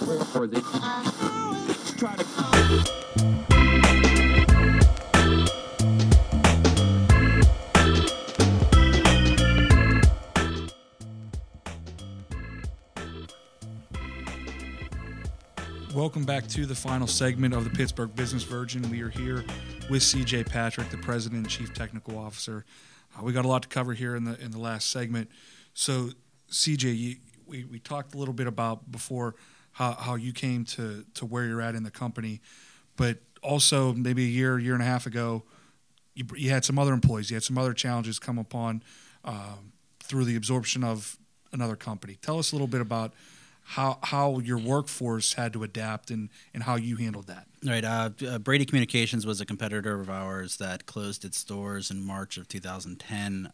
Or they try to. Welcome back to the final segment of the Pittsburgh Business Virgin. We are here with CJ Patrick, the President and Chief Technical Officer. We got a lot to cover here in the last segment. So, CJ, we talked a little bit about before how you came to where you're at in the company, but also maybe a year and a half ago, you had some other employees, you had some other challenges come upon through the absorption of another company. Tell us a little bit about how your workforce had to adapt and how you handled that. Right. Brady Communications was a competitor of ours that closed its doors in March of 2010.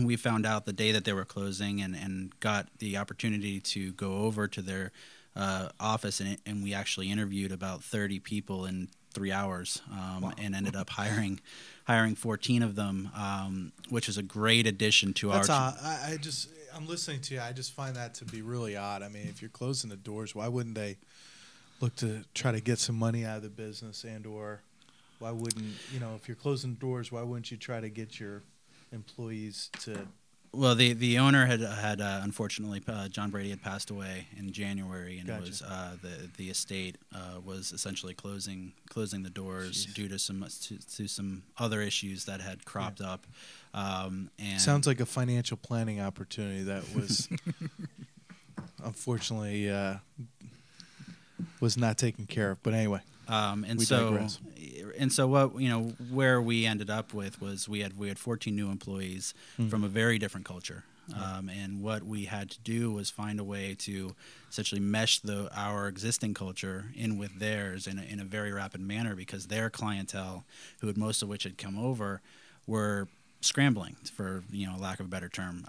We found out the day that they were closing and got the opportunity to go over to their office, and we actually interviewed about 30 people in 3 hours and ended up hiring 14 of them, which is a great addition to our team. I'm listening to you. I just find that to be really odd. I mean, if you're closing the doors, why wouldn't they look to try to get some money out of the business, or why wouldn't, if you're closing doors, why wouldn't you try to get your employees to? Well, the owner had unfortunately, John Brady had passed away in January, and Gotcha. it was the estate was essentially closing the doors due to some other issues that had cropped up. And sounds like a financial planning opportunity that was unfortunately was not taken care of. But anyway, so what where we ended up with was we had 14 new employees from a very different culture. And what we had to do was find a way to essentially mesh our existing culture in with theirs in a very rapid manner, because their clientele, most of which had come over, were scrambling, for lack of a better term,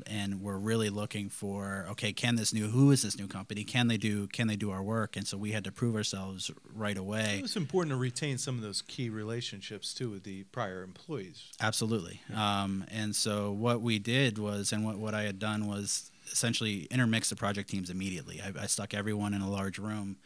and we're really looking for, who is this new company? Can they do our work? And so we had to prove ourselves right away. It was important to retain some of those key relationships too with the prior employees. Absolutely. And so what we did was, and what I had done was essentially intermix the project teams immediately. I stuck everyone in a large room.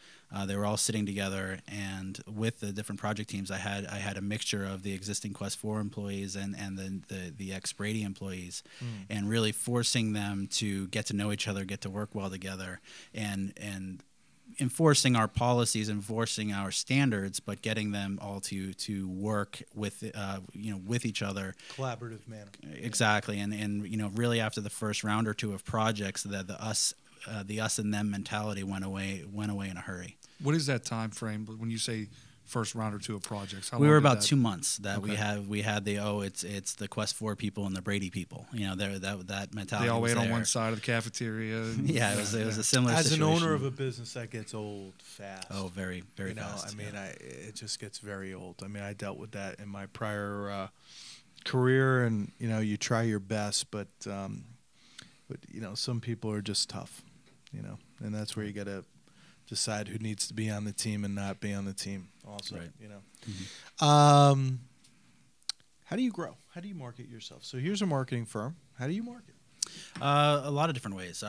They were all sitting together, and with the different project teams, I had a mixture of the existing Quest Fore employees and the ex-Brady employees, and really forcing them to get to know each other, get to work well together, and enforcing our policies, enforcing our standards, but getting them all to work with with each other. Collaborative manner. Exactly, and really after the first round or two of projects, the us and them mentality went away in a hurry. What is that time frame when you say first round or two of projects? We were about 2 months that we had it's the Quest Fore people and the Brady people. That mentality. They all wait was on there. one side of the cafeteria. Yeah, it was a similar As situation. an owner of a business, that gets old fast. Oh, very, very fast. It just gets very old. I mean, I dealt with that in my prior career, and you try your best, but some people are just tough, and that's where you got to decide who needs to be on the team and not be on the team also. Right. How do you grow? How do you market yourself? So here's a marketing firm. How do you market? A lot of different ways.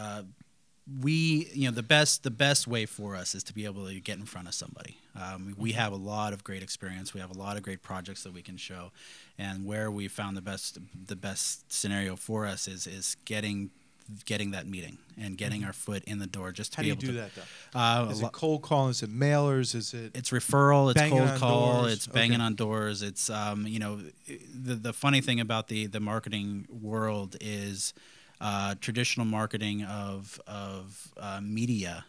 The best way for us is to be able to get in front of somebody. We have a lot of great experience. We have a lot of great projects that we can show, and where we found the best scenario for us is getting that meeting and getting our foot in the door. Just to How be do you able do to, that though? Is it cold calling? Is it mailers? Is it? It's referral. It's cold call. Doors? It's banging on doors. It's the funny thing about the marketing world is traditional marketing of media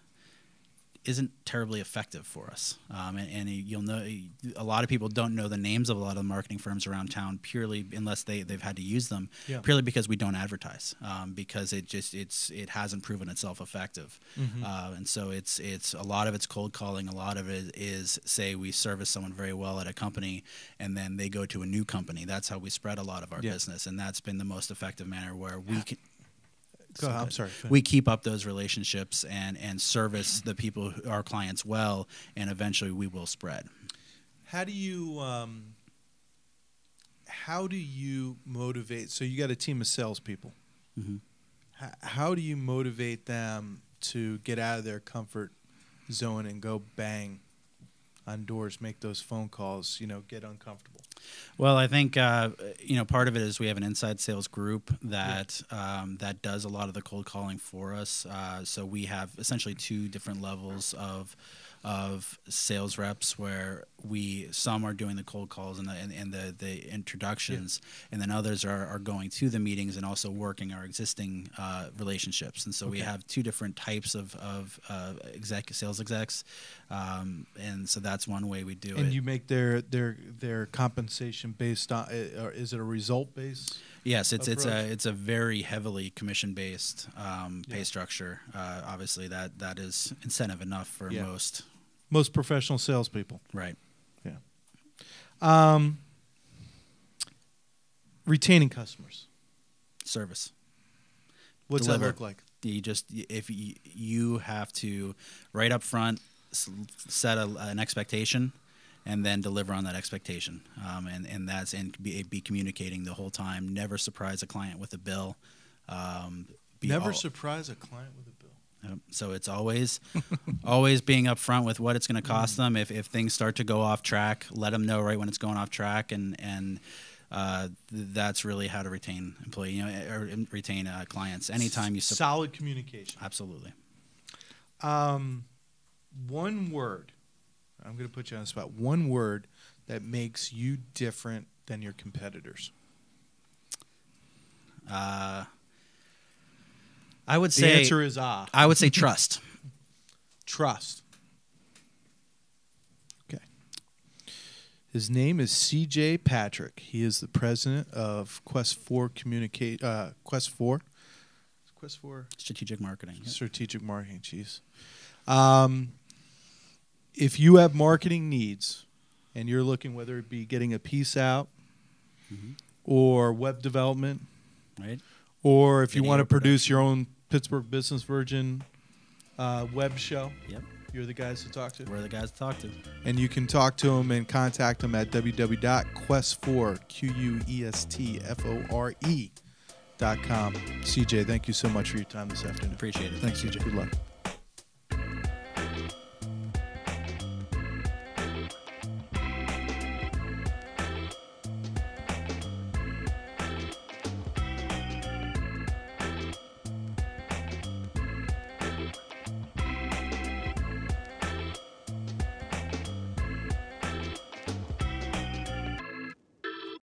isn't terribly effective for us, and you'll know a lot of people don't know the names of a lot of the marketing firms around town purely unless they've had to use them, purely because we don't advertise, because it hasn't proven itself effective, and so it's a lot of it's cold calling. A lot of it is, say we service someone very well at a company and then they go to a new company. That's how we spread a lot of our business, and that's been the most effective manner where we can. Go ahead, I'm sorry. We keep up those relationships and service the people, our clients, well, and eventually we will spread. How do you motivate? So you got a team of salespeople. How do you motivate them to get out of their comfort zone and go bang on doors, make those phone calls, get uncomfortable? Well, I think part of it is we have an inside sales group that that does a lot of the cold calling for us. So we have essentially two different levels of sales reps, where some are doing the cold calls and the introductions, and then others are going to the meetings and also working our existing relationships. And so we have two different types of sales execs, and so that's one way we do it. And you make their compensation based on, or is it a result based? Yes, it's approach? a very heavily commission based pay structure. Obviously, that is incentive enough for most professional salespeople. Right. Yeah. Retaining customers. Service. What's Deliver. that look like? If you have to right up front set an expectation, and then deliver on that expectation, and be communicating the whole time. Never surprise a client with a bill. Never surprise a client with a bill. So it's always being upfront with what it's going to cost them. If things start to go off track, let them know right when it's going off track, and that's really how to retain retain clients. Anytime you solid communication. Absolutely. One word. I'm going to put you on the spot. One word that makes you different than your competitors. I would say the answer is I would say trust. Trust. Okay. His name is CJ Patrick. He is the president of Quest Fore Quest Fore. Quest Fore Strategic marketing. Strategic marketing. Jeez. If you have marketing needs and you're looking, whether it be getting a piece out or web development, right, or if you want to produce your own Pittsburgh Business Virgin web show, you're the guys to talk to. We're the guys to talk to. And you can talk to them and contact them at www.questfore.com. CJ, thank you so much for your time this afternoon. Appreciate it. Thanks, CJ. Good luck.